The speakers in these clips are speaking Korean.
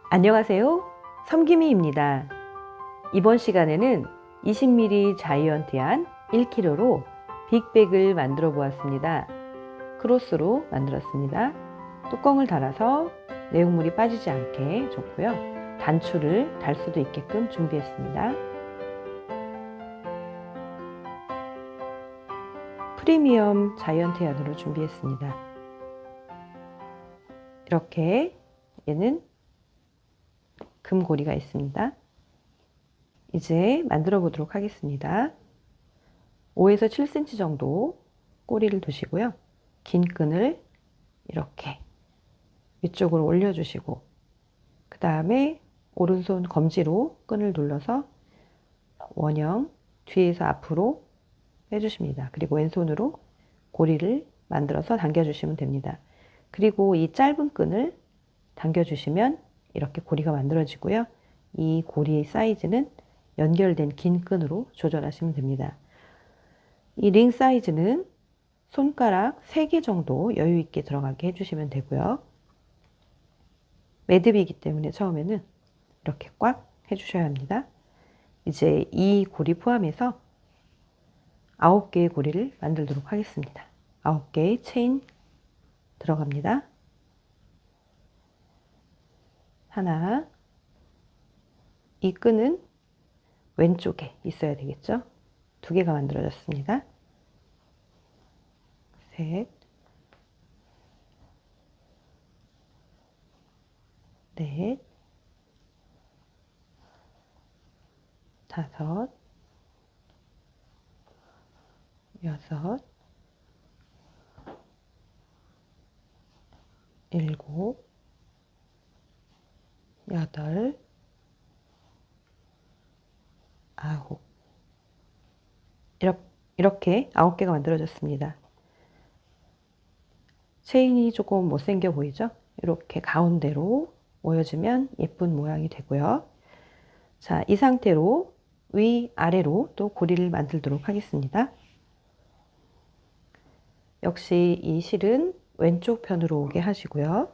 안녕하세요. 섬김이입니다. 이번 시간에는 20mm 자이언티한 1kg로 빅백을 만들어 보았습니다. 크로스로 만들었습니다. 뚜껑을 달아서 내용물이 빠지지 않게 좋고요. 단추를 달 수도 있게끔 준비했습니다. 프리미엄 자이언티한으로 준비했습니다. 이렇게 얘는 금고리가 있습니다. 이제 만들어 보도록 하겠습니다. 5에서 7cm 정도 꼬리를 두시고요. 긴 끈을 이렇게 위쪽으로 올려주시고 그 다음에 오른손 검지로 끈을 눌러서 원형 뒤에서 앞으로 빼주십니다. 그리고 왼손으로 고리를 만들어서 당겨주시면 됩니다. 그리고 이 짧은 끈을 당겨주시면 이렇게 고리가 만들어지고요. 이 고리의 사이즈는 연결된 긴 끈으로 조절하시면 됩니다. 이 링 사이즈는 손가락 3개 정도 여유 있게 들어가게 해주시면 되고요. 매듭이기 때문에 처음에는 이렇게 꽉 해주셔야 합니다. 이제 이 고리 포함해서 9개의 고리를 만들도록 하겠습니다. 9개의 체인 들어갑니다. 하나, 이 끈은 왼쪽에 있어야 되겠죠? 2개가 만들어졌습니다. 셋, 넷, 다섯, 여섯, 일곱, 여덟, 아홉. 이렇게 9개가 만들어졌습니다. 체인이 조금 못생겨 보이죠? 이렇게 가운데로 모여주면 예쁜 모양이 되고요. 자, 이 상태로 위아래로 또 고리를 만들도록 하겠습니다. 역시 이 실은 왼쪽 편으로 오게 하시고요.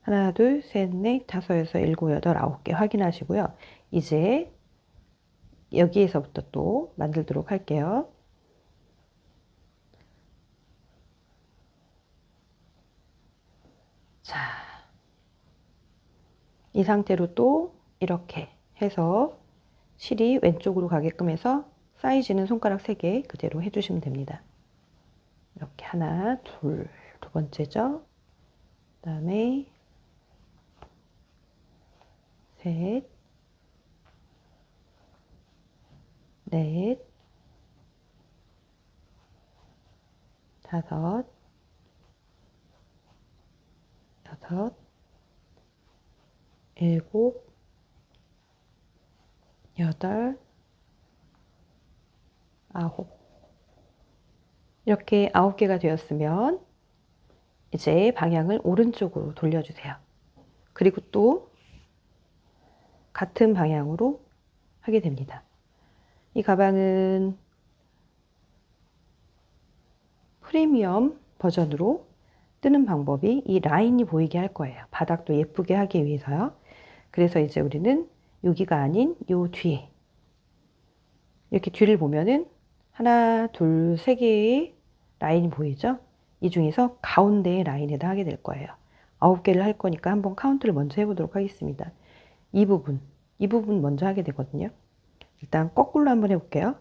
하나, 둘, 셋, 넷, 다섯, 여섯, 일곱, 여덟, 9개 확인하시고요. 이제 여기에서부터 또 만들도록 할게요. 자, 이 상태로 또 이렇게 해서 실이 왼쪽으로 가게끔 해서 사이즈는 손가락 3개 그대로 해주시면 됩니다. 이렇게 하나, 둘, 두 번째죠. 그 다음에 셋, 넷, 다섯, 여섯, 일곱, 여덟, 아홉. 이렇게 9개가 되었으면 이제 방향을 오른쪽으로 돌려주세요. 그리고 또 같은 방향으로 하게 됩니다. 이 가방은 프리미엄 버전으로 뜨는 방법이 이 라인이 보이게 할 거예요. 바닥도 예쁘게 하기 위해서요. 그래서 이제 우리는 여기가 아닌 요 뒤에 이렇게 뒤를 보면은 하나, 둘, 3개의 라인이 보이죠? 이 중에서 가운데의 라인에다 하게 될 거예요. 9개를 할 거니까 한번 카운트를 먼저 해보도록 하겠습니다. 이 부분 먼저 하게 되거든요. 일단 거꾸로 한번 해볼게요.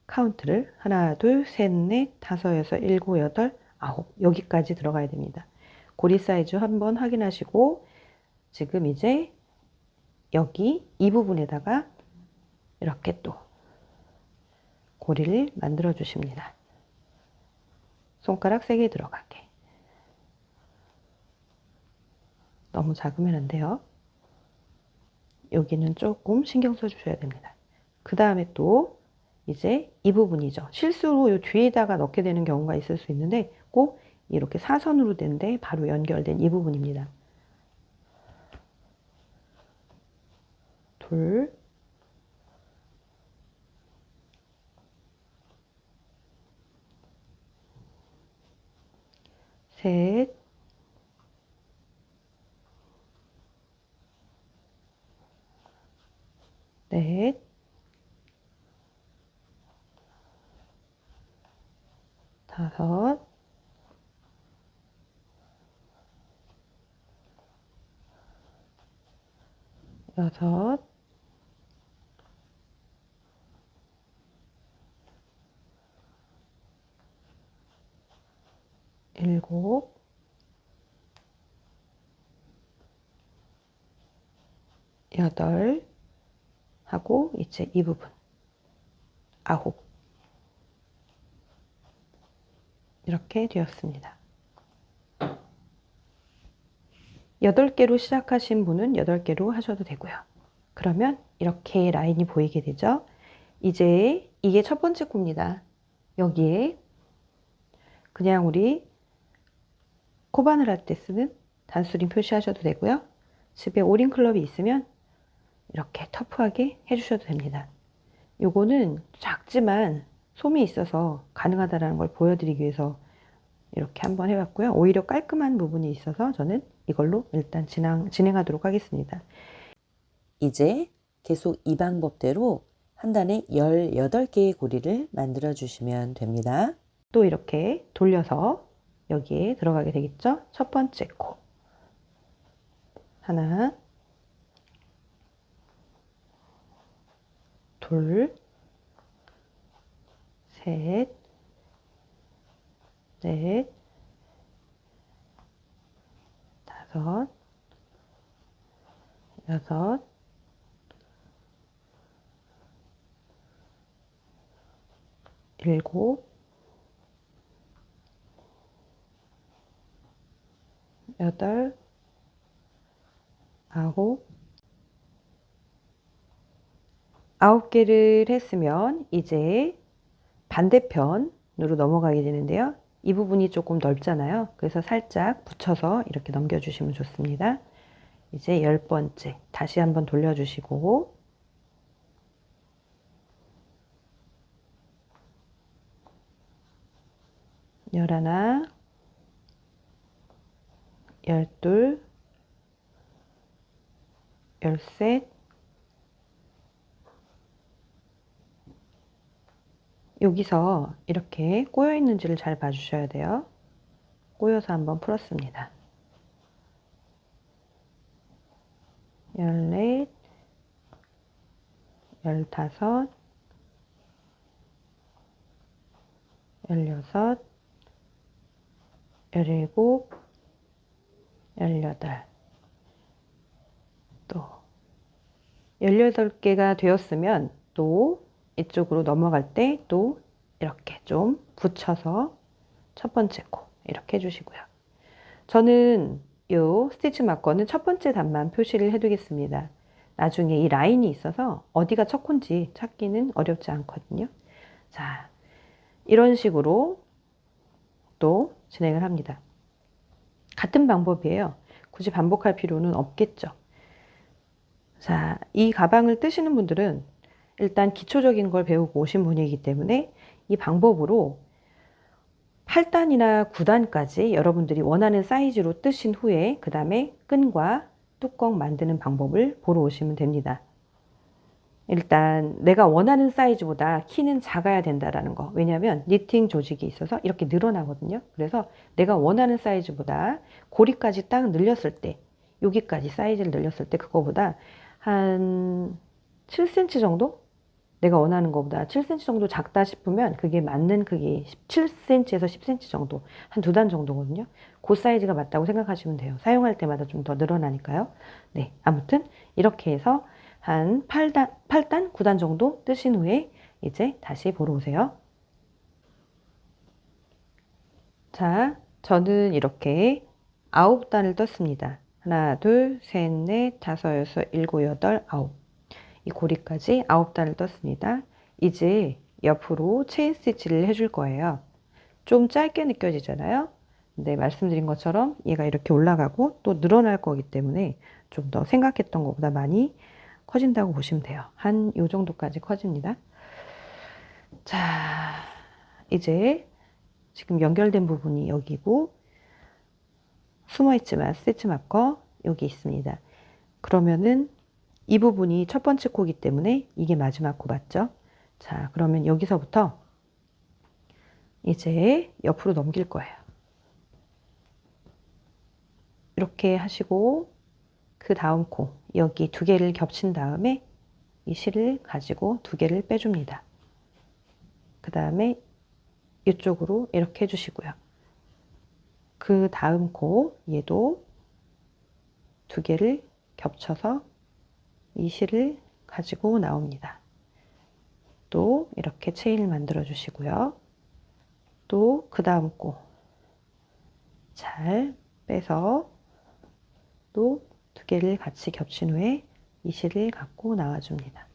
카운트를 하나, 둘, 셋, 넷, 다섯, 여섯, 일곱, 여덟, 아홉. 여기까지 들어가야 됩니다. 고리 사이즈 한번 확인하시고 지금 이제 여기 이 부분에다가 이렇게 또 고리를 만들어 주십니다. 손가락 3개 들어가게. 너무 작으면 안 돼요. 여기는 조금 신경 써 주셔야 됩니다. 그 다음에 또 이제 이 부분이죠. 실수로 이 뒤에다가 넣게 되는 경우가 있을 수 있는데 꼭 이렇게 사선으로 된데 바로 연결된 이 부분입니다. 둘, 셋, 넷, 다섯, 여섯, 일곱, 여덟 하고 이제 이 부분 아홉 이렇게 되었습니다. 8개로 시작하신 분은 8개로 하셔도 되고요. 그러면 이렇게 라인이 보이게 되죠. 이제 이게 첫 번째 코입니다. 여기에 그냥 우리 코바늘 할 때 쓰는 단수링 표시하셔도 되고요. 집에 오링 클럽이 있으면 이렇게 터프하게 해주셔도 됩니다. 요거는 작지만 솜이 있어서 가능하다는 걸 보여드리기 위해서 이렇게 한번 해봤고요. 오히려 깔끔한 부분이 있어서 저는 이걸로 일단 진행하도록 하겠습니다. 이제 계속 이 방법대로 한 단에 18개의 고리를 만들어 주시면 됩니다. 또 이렇게 돌려서 여기에 들어가게 되겠죠? 첫 번째 코 하나, 둘, 셋, 넷, 다섯, 여섯, 일곱, 여덟, 아홉, 9개를 했으면 이제 반대편으로 넘어가게 되는데요. 이 부분이 조금 넓잖아요. 그래서 살짝 붙여서 이렇게 넘겨주시면 좋습니다. 이제 10번째 다시 한번 돌려주시고 11, 12, 13, 여기서 이렇게 꼬여 있는지를 잘 봐주셔야 돼요. 꼬여서 한번 풀었습니다. 14, 15, 16, 17, 18, 또 18개가 되었으면 또 이쪽으로 넘어갈 때 또 이렇게 좀 붙여서 첫 번째 코 이렇게 해주시고요. 저는 이 스티치 마커는 첫 번째 단만 표시를 해두겠습니다. 나중에 이 라인이 있어서 어디가 첫 코인지 찾기는 어렵지 않거든요. 자, 이런 식으로 또 진행을 합니다. 같은 방법이에요. 굳이 반복할 필요는 없겠죠. 자, 이 가방을 뜨시는 분들은 일단 기초적인 걸 배우고 오신 분이기 때문에 이 방법으로 8단이나 9단까지 여러분들이 원하는 사이즈로 뜨신 후에 그 다음에 끈과 뚜껑 만드는 방법을 보러 오시면 됩니다. 일단 내가 원하는 사이즈보다 키는 작아야 된다라는 거. 왜냐하면 니팅 조직이 있어서 이렇게 늘어나거든요. 그래서 내가 원하는 사이즈보다 고리까지 딱 늘렸을 때 여기까지 사이즈를 늘렸을 때 그거보다 한 7cm 정도? 내가 원하는 것보다 7cm 정도 작다 싶으면 그게 맞는 크기 7cm에서 10cm 정도, 한 2단 정도거든요. 그 사이즈가 맞다고 생각하시면 돼요. 사용할 때마다 좀 더 늘어나니까요. 네, 아무튼 이렇게 해서 한 8단, 9단 정도 뜨신 후에 이제 다시 보러 오세요. 자, 저는 이렇게 9단을 떴습니다. 하나, 둘, 셋, 넷, 다섯, 여섯, 일곱, 여덟, 아홉. 이 고리까지 9단을 떴습니다. 이제 옆으로 체인 스티치를 해줄 거예요. 좀 짧게 느껴지잖아요. 근데 말씀드린 것처럼 얘가 이렇게 올라가고 또 늘어날 거기 때문에 좀 더 생각했던 것보다 많이 커진다고 보시면 돼요. 한 요 정도까지 커집니다. 자, 이제 지금 연결된 부분이 여기고 숨어있지만 스티치 마커 여기 있습니다. 그러면은 이 부분이 첫 번째 코이기 때문에 이게 마지막 코 맞죠? 자, 그러면 여기서부터 이제 옆으로 넘길 거예요. 이렇게 하시고 그 다음 코 여기 두 개를 겹친 다음에 이 실을 가지고 두 개를 빼줍니다. 그 다음에 이쪽으로 이렇게 해주시고요. 그 다음 코 얘도 두 개를 겹쳐서 이 실을 가지고 나옵니다. 또 이렇게 체인을 만들어 주시고요. 또 그 다음 코 잘 빼서 또 두 개를 같이 겹친 후에 이 실을 갖고 나와줍니다.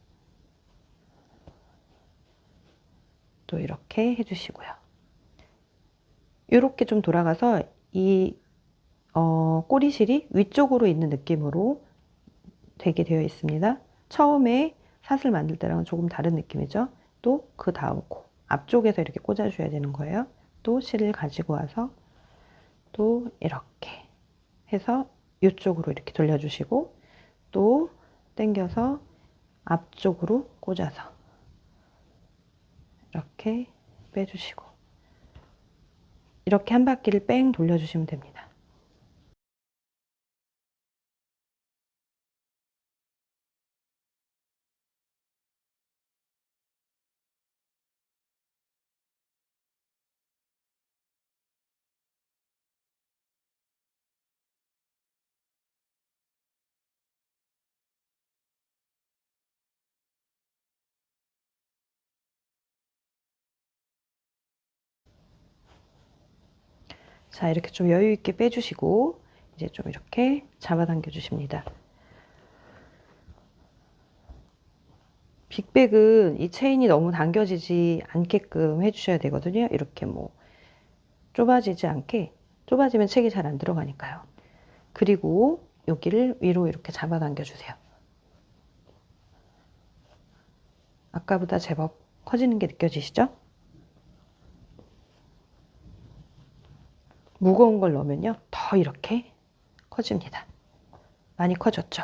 또 이렇게 해주시고요. 이렇게 좀 돌아가서 이 꼬리실이 위쪽으로 있는 느낌으로 되게 되어 있습니다. 처음에 사슬 만들 때랑은 조금 다른 느낌이죠. 또 그 다음 코 앞쪽에서 이렇게 꽂아줘야 되는 거예요. 또 실을 가지고 와서 또 이렇게 해서 이쪽으로 이렇게 돌려주시고 또 당겨서 앞쪽으로 꽂아서 이렇게 빼주시고 이렇게 한 바퀴를 뺑 돌려주시면 됩니다. 자, 이렇게 좀 여유 있게 빼주시고 이제 좀 이렇게 잡아당겨 주십니다. 빅백은 이 체인이 너무 당겨지지 않게끔 해주셔야 되거든요. 이렇게 뭐 좁아지지 않게, 좁아지면 책이 잘 안 들어가니까요. 그리고 여기를 위로 이렇게 잡아당겨 주세요. 아까보다 제법 커지는 게 느껴지시죠? 무거운 걸 넣으면요 더 이렇게 커집니다. 많이 커졌죠?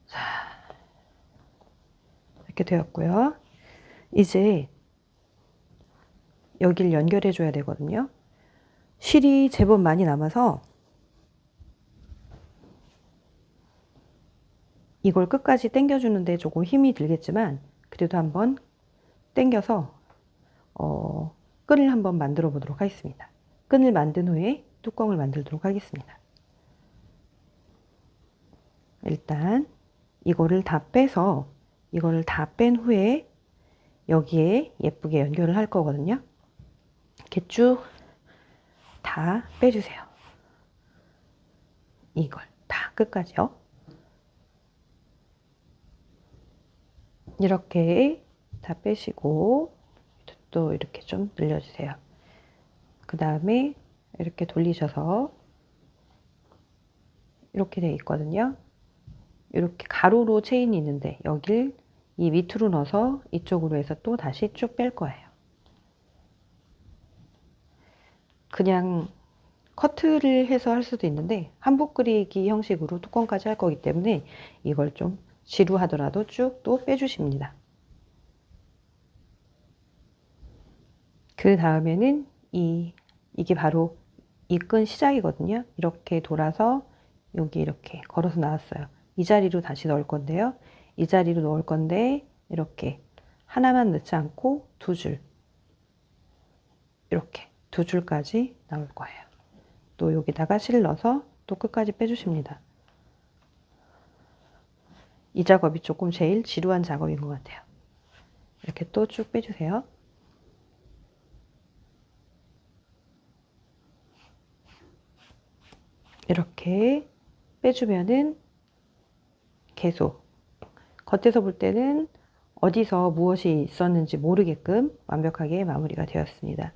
자, 이렇게 되었고요. 이제 여기를 연결해 줘야 되거든요. 실이 제법 많이 남아서 이걸 끝까지 당겨주는데 조금 힘이 들겠지만 그래도 한번 당겨서 끈을 한번 만들어 보도록 하겠습니다. 끈을 만든 후에 뚜껑을 만들도록 하겠습니다. 일단 이거를 다 빼서 이거를 다 뺀 후에 여기에 예쁘게 연결을 할 거거든요. 이렇게 쭉 다 빼주세요. 이걸 다 끝까지요. 이렇게 다 빼시고 또 이렇게 좀 늘려주세요. 그 다음에 이렇게 돌리셔서 이렇게 되어 있거든요. 이렇게 가로로 체인이 있는데 여길 이 밑으로 넣어서 이쪽으로 해서 또 다시 쭉 뺄 거예요. 그냥 커트를 해서 할 수도 있는데 한복 그리기 형식으로 뚜껑까지 할 거기 때문에 이걸 좀 지루하더라도 쭉 또 빼주십니다. 그 다음에는 이게 바로 이 끈 시작이거든요. 이렇게 돌아서 여기 이렇게 걸어서 나왔어요. 이 자리로 다시 넣을 건데요. 이 자리로 넣을 건데 이렇게 하나만 넣지 않고 두 줄, 이렇게 두 줄까지 나올 거예요. 또 여기다가 실 넣어서 또 끝까지 빼주십니다. 이 작업이 조금 제일 지루한 작업인 것 같아요. 이렇게 또 쭉 빼주세요. 이렇게 빼주면은 계속 겉에서 볼 때는 어디서 무엇이 있었는지 모르게끔 완벽하게 마무리가 되었습니다.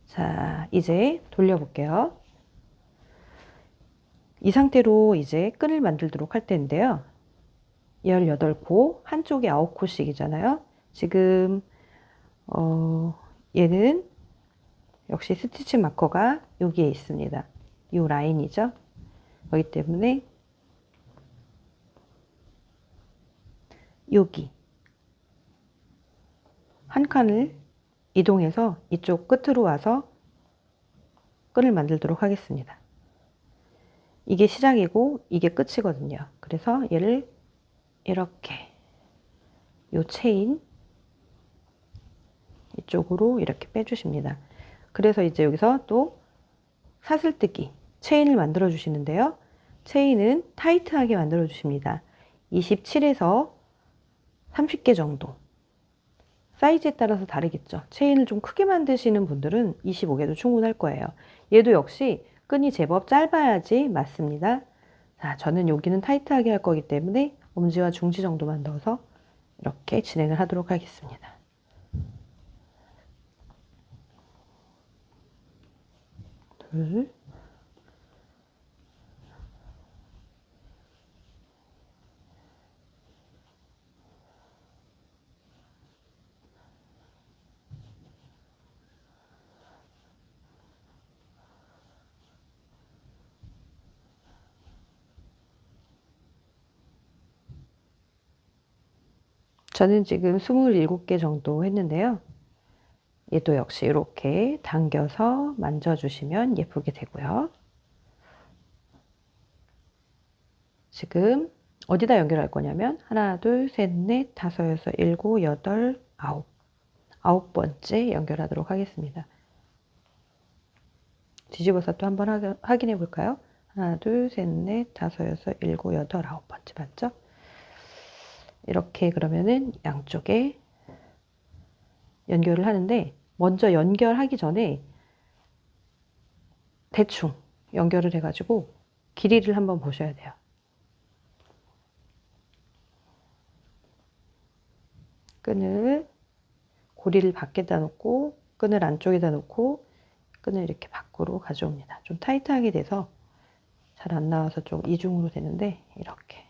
자, 이제 돌려볼게요. 이 상태로 이제 끈을 만들도록 할 텐데요. 18코, 한쪽에 9코씩이잖아요. 지금 얘는 역시 스티치 마커가 여기에 있습니다. 이 라인이죠. 그렇기 때문에 여기 한 칸을 이동해서 이쪽 끝으로 와서 끈을 만들도록 하겠습니다. 이게 시작이고 이게 끝이거든요. 그래서 얘를 이렇게 요 체인 이쪽으로 이렇게 빼주십니다. 그래서 이제 여기서 또 사슬뜨기 체인을 만들어 주시는데요. 체인은 타이트하게 만들어 주십니다. 27에서 30개 정도. 사이즈에 따라서 다르겠죠. 체인을 좀 크게 만드시는 분들은 25개도 충분할 거예요. 얘도 역시 끈이 제법 짧아야지 맞습니다. 자, 저는 여기는 타이트하게 할 거기 때문에 엄지와 중지 정도만 넣어서 이렇게 진행을 하도록 하겠습니다. 둘, 저는 지금 27개 정도 했는데요. 얘도 역시 이렇게 당겨서 만져주시면 예쁘게 되고요. 지금 어디다 연결할 거냐면 하나, 둘, 셋, 넷, 다섯, 여섯, 일곱, 여덟, 아홉 번째 연결하도록 하겠습니다. 뒤집어서 또 한번 확인해 볼까요? 하나, 둘, 셋, 넷, 다섯, 여섯, 일곱, 여덟, 아홉 번째 맞죠? 이렇게 그러면은 양쪽에 연결을 하는데 먼저 연결하기 전에 대충 연결을 해가지고 길이를 한번 보셔야 돼요. 끈을 고리를 밖에다 놓고 끈을 안쪽에다 놓고 끈을 이렇게 밖으로 가져옵니다. 좀 타이트하게 돼서 잘 안 나와서 좀 이중으로 되는데 이렇게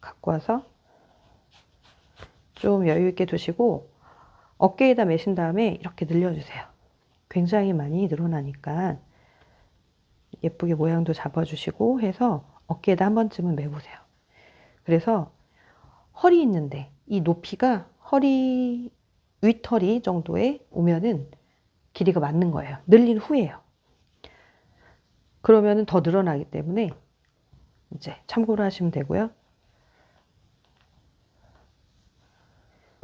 갖고 와서 좀 여유 있게 두시고 어깨에다 매신 다음에 이렇게 늘려주세요. 굉장히 많이 늘어나니까 예쁘게 모양도 잡아주시고 해서 어깨에다 한 번쯤은 매보세요. 그래서 허리 있는데 이 높이가 허리 윗허리 정도에 오면은 길이가 맞는 거예요. 늘린 후에요. 그러면은 더 늘어나기 때문에 이제 참고로 하시면 되고요.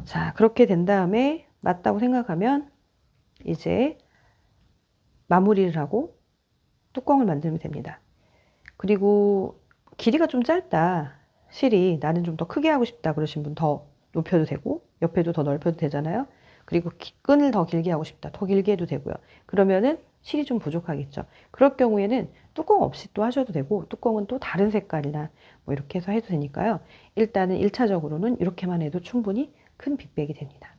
자, 그렇게 된 다음에 맞다고 생각하면 이제 마무리를 하고 뚜껑을 만들면 됩니다. 그리고 길이가 좀 짧다. 실이 나는 좀 더 크게 하고 싶다 그러신 분 더 높여도 되고 옆에도 더 넓혀도 되잖아요. 그리고 끈을 더 길게 하고 싶다. 더 길게 해도 되고요. 그러면은 실이 좀 부족하겠죠. 그럴 경우에는 뚜껑 없이 또 하셔도 되고 뚜껑은 또 다른 색깔이나 뭐 이렇게 해서 해도 되니까요. 일단은 1차적으로는 이렇게만 해도 충분히 큰 빅백이 됩니다.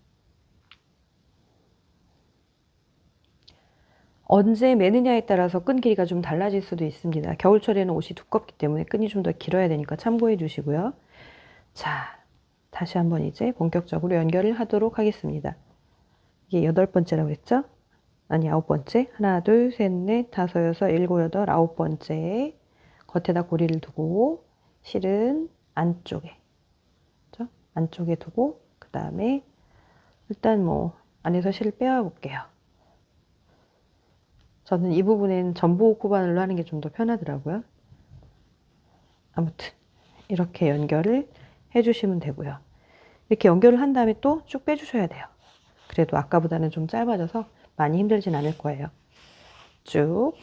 언제 매느냐에 따라서 끈 길이가 좀 달라질 수도 있습니다. 겨울철에는 옷이 두껍기 때문에 끈이 좀 더 길어야 되니까 참고해 주시고요. 자, 다시 한번 이제 본격적으로 연결을 하도록 하겠습니다. 이게 8번째라고 그랬죠? 아니 9번째. 하나, 둘, 셋, 넷, 다섯, 여섯, 일곱, 여덟, 9번째. 겉에다 고리를 두고 실은 안쪽에, 그렇죠? 안쪽에 두고 그 다음에 일단 뭐 안에서 실을 빼와 볼게요. 저는 이 부분엔 전복 코바늘로 하는 게 좀 더 편하더라고요. 아무튼 이렇게 연결을 해주시면 되고요. 이렇게 연결을 한 다음에 또 쭉 빼주셔야 돼요. 그래도 아까보다는 좀 짧아져서 많이 힘들진 않을 거예요. 쭉.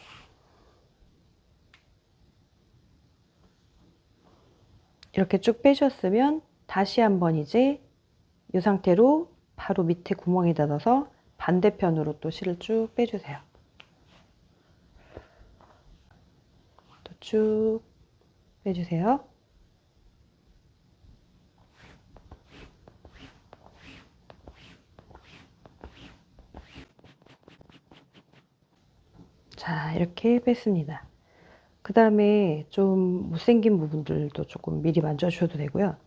이렇게 쭉 빼셨으면 다시 한번 이제 이 상태로 바로 밑에 구멍에다 넣어서 반대편으로 또 실을 쭉 빼주세요. 또 쭉 빼주세요. 자, 이렇게 뺐습니다. 그 다음에 좀 못생긴 부분들도 조금 미리 만져주셔도 되고요.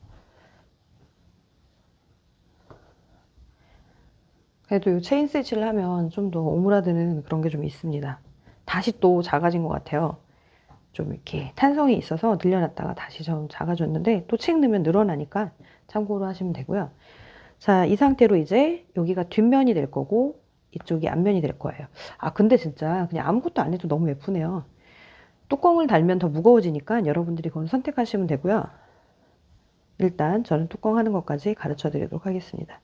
그래도 이 체인 스티치를 하면 좀 더 오므라드는 그런 게 좀 있습니다. 다시 또 작아진 것 같아요. 좀 이렇게 탄성이 있어서 늘려놨다가 다시 좀 작아졌는데 또 책 넣으면 늘어나니까 참고로 하시면 되고요. 자, 이 상태로 이제 여기가 뒷면이 될 거고 이쪽이 앞면이 될 거예요. 아, 근데 진짜 그냥 아무것도 안 해도 너무 예쁘네요. 뚜껑을 달면 더 무거워지니까 여러분들이 그건 선택하시면 되고요. 일단 저는 뚜껑 하는 것까지 가르쳐 드리도록 하겠습니다.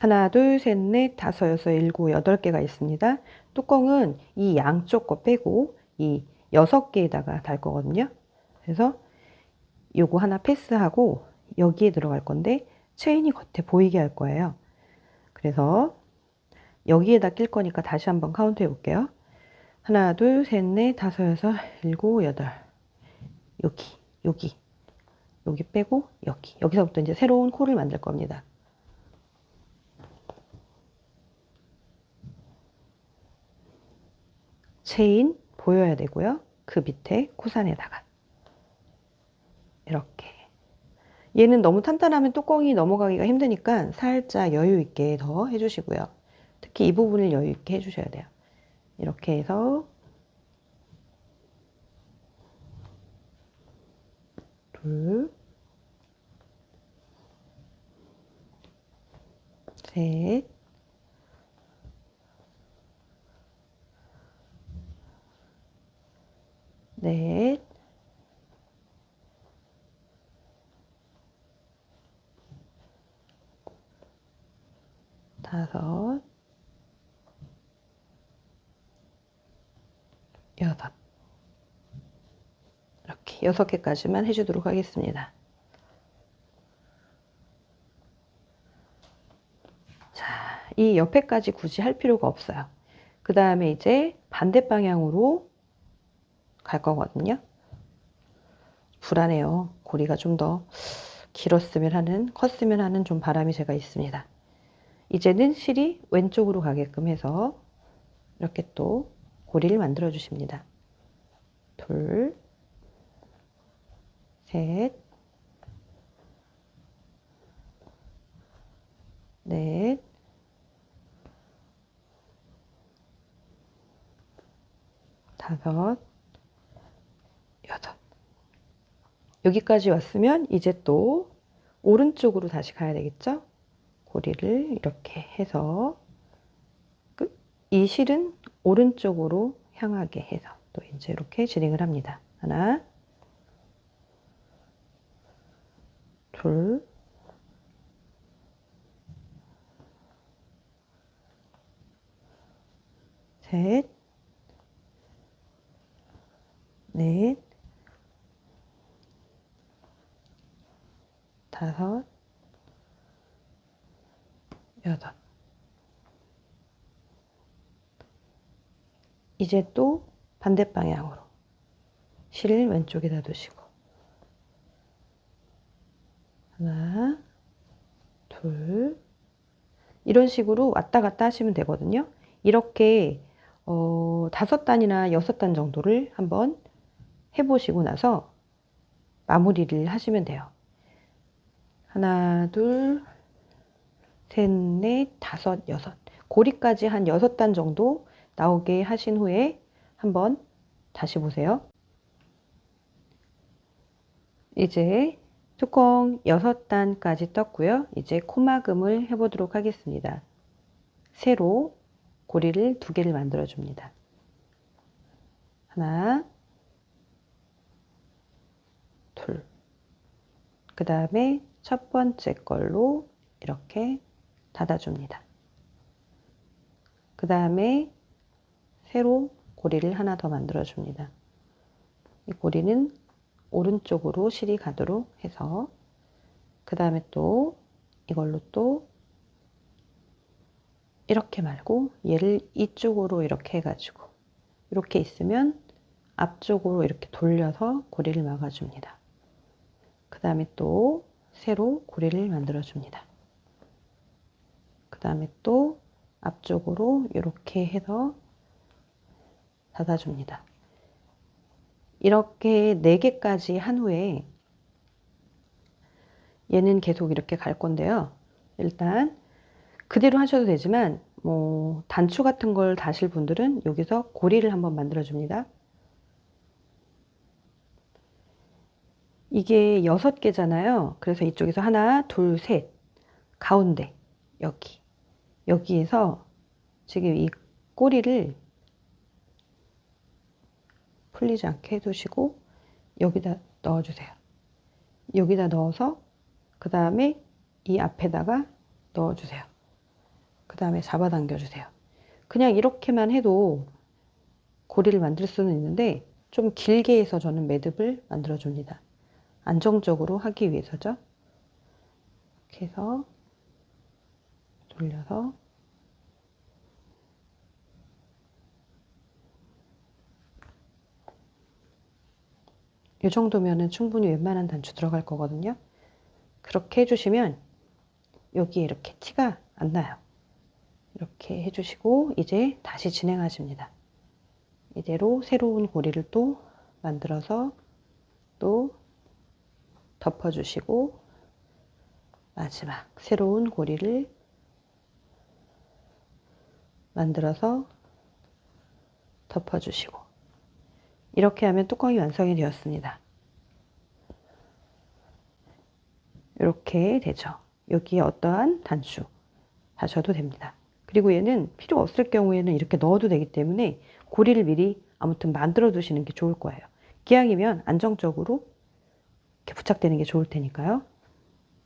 하나, 둘, 셋, 넷, 다섯, 여섯, 일곱, 여덟 개가 있습니다. 뚜껑은 이 양쪽 거 빼고 이 6개에다가 달 거거든요. 그래서 요거 하나 패스하고 여기에 들어갈 건데 체인이 겉에 보이게 할 거예요. 그래서 여기에다 낄 거니까 다시 한번 카운트 해 볼게요. 하나, 둘, 셋, 넷, 다섯, 여섯, 일곱, 여덟. 여기 빼고 여기. 여기서부터 이제 새로운 코를 만들 겁니다. 체인 보여야 되고요. 그 밑에 코산에다가 이렇게. 얘는 너무 탄탄하면 뚜껑이 넘어가기가 힘드니까 살짝 여유 있게 더 해주시고요. 특히 이 부분을 여유 있게 해주셔야 돼요. 이렇게 해서 둘, 셋, 넷, 다섯, 여섯. 이렇게 6개까지만 해주도록 하겠습니다. 자, 이 옆에까지 굳이 할 필요가 없어요. 그 다음에 이제 반대 방향으로 갈 거거든요. 불안해요. 고리가 좀 더 길었으면 하는, 컸으면 하는 좀 바람이 제가 있습니다. 이제는 실이 왼쪽으로 가게끔 해서 이렇게 또 고리를 만들어 주십니다. 둘, 셋, 넷, 다섯, 여섯. 여기까지 왔으면 이제 또 오른쪽으로 다시 가야 되겠죠? 고리를 이렇게 해서 이 실은 오른쪽으로 향하게 해서 또 이제 이렇게 진행을 합니다. 하나, 둘, 셋, 넷, 다섯, 여섯. 이제 또 반대 방향으로 실을 왼쪽에다 두시고 하나, 둘, 이런 식으로 왔다 갔다 하시면 되거든요. 이렇게 5단이나 6단 정도를 한번 해보시고 나서 마무리를 하시면 돼요. 하나, 둘, 셋, 넷, 다섯, 여섯. 고리까지 한 6단 정도 나오게 하신 후에 한번 다시 보세요. 이제 뚜껑 6단까지 떴고요. 이제 코막음을 해보도록 하겠습니다. 세로 고리를 2개를 만들어 줍니다. 하나, 둘. 그 다음에 첫 번째 걸로 이렇게 닫아줍니다. 그 다음에 세로 고리를 하나 더 만들어 줍니다. 이 고리는 오른쪽으로 실이 가도록 해서 그 다음에 또 이걸로 또 이렇게 말고 얘를 이쪽으로 이렇게 해가지고 이렇게 있으면 앞쪽으로 이렇게 돌려서 고리를 막아줍니다. 그 다음에 또 세로 고리를 만들어 줍니다. 그 다음에 또 앞쪽으로 이렇게 해서 닫아줍니다. 이렇게 4개까지 한 후에 얘는 계속 이렇게 갈 건데요. 일단 그대로 하셔도 되지만 뭐 단추 같은 걸 다실 분들은 여기서 고리를 한번 만들어 줍니다. 이게 6개잖아요. 그래서 이쪽에서 하나, 둘, 셋, 가운데 여기에서 지금 이 꼬리를 풀리지 않게 해두시고 여기다 넣어주세요. 여기다 넣어서 그 다음에 이 앞에다가 넣어주세요. 그 다음에 잡아당겨 주세요. 그냥 이렇게만 해도 고리를 만들 수는 있는데 좀 길게 해서 저는 매듭을 만들어 줍니다. 안정적으로 하기 위해서죠. 이렇게 해서 돌려서 이 정도면은 충분히 웬만한 단추 들어갈 거거든요. 그렇게 해주시면 여기에 이렇게 티가 안 나요. 이렇게 해주시고 이제 다시 진행하십니다. 이대로 새로운 고리를 또 만들어서 또 덮어주시고 마지막 새로운 고리를 만들어서 덮어주시고 이렇게 하면 뚜껑이 완성이 되었습니다. 이렇게 되죠. 여기에 어떠한 단추 다셔도 됩니다. 그리고 얘는 필요 없을 경우에는 이렇게 넣어도 되기 때문에 고리를 미리 아무튼 만들어 두시는 게 좋을 거예요. 기왕이면 안정적으로 이렇게 부착되는 게 좋을 테니까요.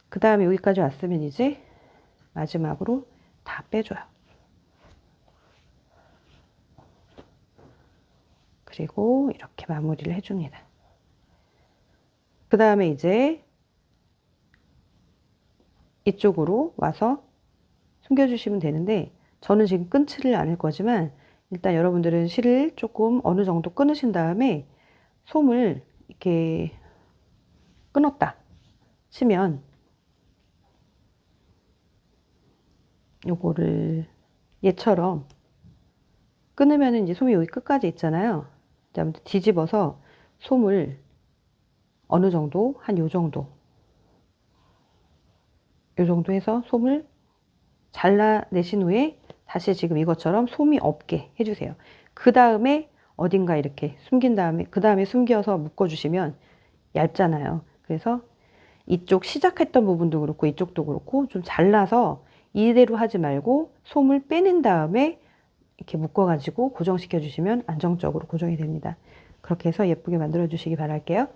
그 다음에 여기까지 왔으면 이제 마지막으로 다 빼줘요. 그리고 이렇게 마무리를 해줍니다. 그 다음에 이제 이쪽으로 와서 숨겨주시면 되는데 저는 지금 끊지를 않을 거지만 일단 여러분들은 실을 조금 어느 정도 끊으신 다음에 솜을 이렇게 끊었다 치면 요거를 얘처럼 끊으면 이제 솜이 여기 끝까지 있잖아요. 그다음에 뒤집어서 솜을 어느 정도 한 요 정도 해서 솜을 잘라내신 후에 다시 지금 이것처럼 솜이 없게 해주세요. 그 다음에 어딘가 이렇게 숨긴 다음에 그 다음에 숨겨서 묶어주시면 얇잖아요. 그래서 이쪽 시작했던 부분도 그렇고 이쪽도 그렇고 좀 잘라서 이대로 하지 말고 솜을 빼낸 다음에 이렇게 묶어가지고 고정시켜 주시면 안정적으로 고정이 됩니다. 그렇게 해서 예쁘게 만들어 주시기 바랄게요.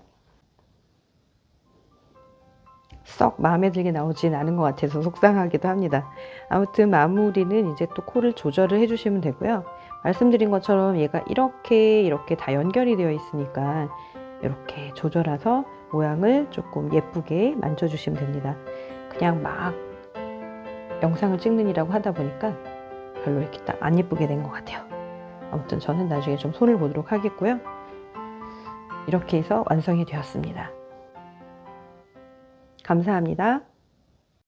썩 마음에 들게 나오진 않은 것 같아서 속상하기도 합니다. 아무튼 마무리는 이제 또 코를 조절을 해주시면 되고요. 말씀드린 것처럼 얘가 이렇게 다 연결이 되어 있으니까 이렇게 조절해서 모양을 조금 예쁘게 만져주시면 됩니다. 그냥 막 영상을 찍는 이라고 하다 보니까 별로 이렇게 딱 안 예쁘게 된 것 같아요. 아무튼 저는 나중에 좀 손을 보도록 하겠고요. 이렇게 해서 완성이 되었습니다. 감사합니다.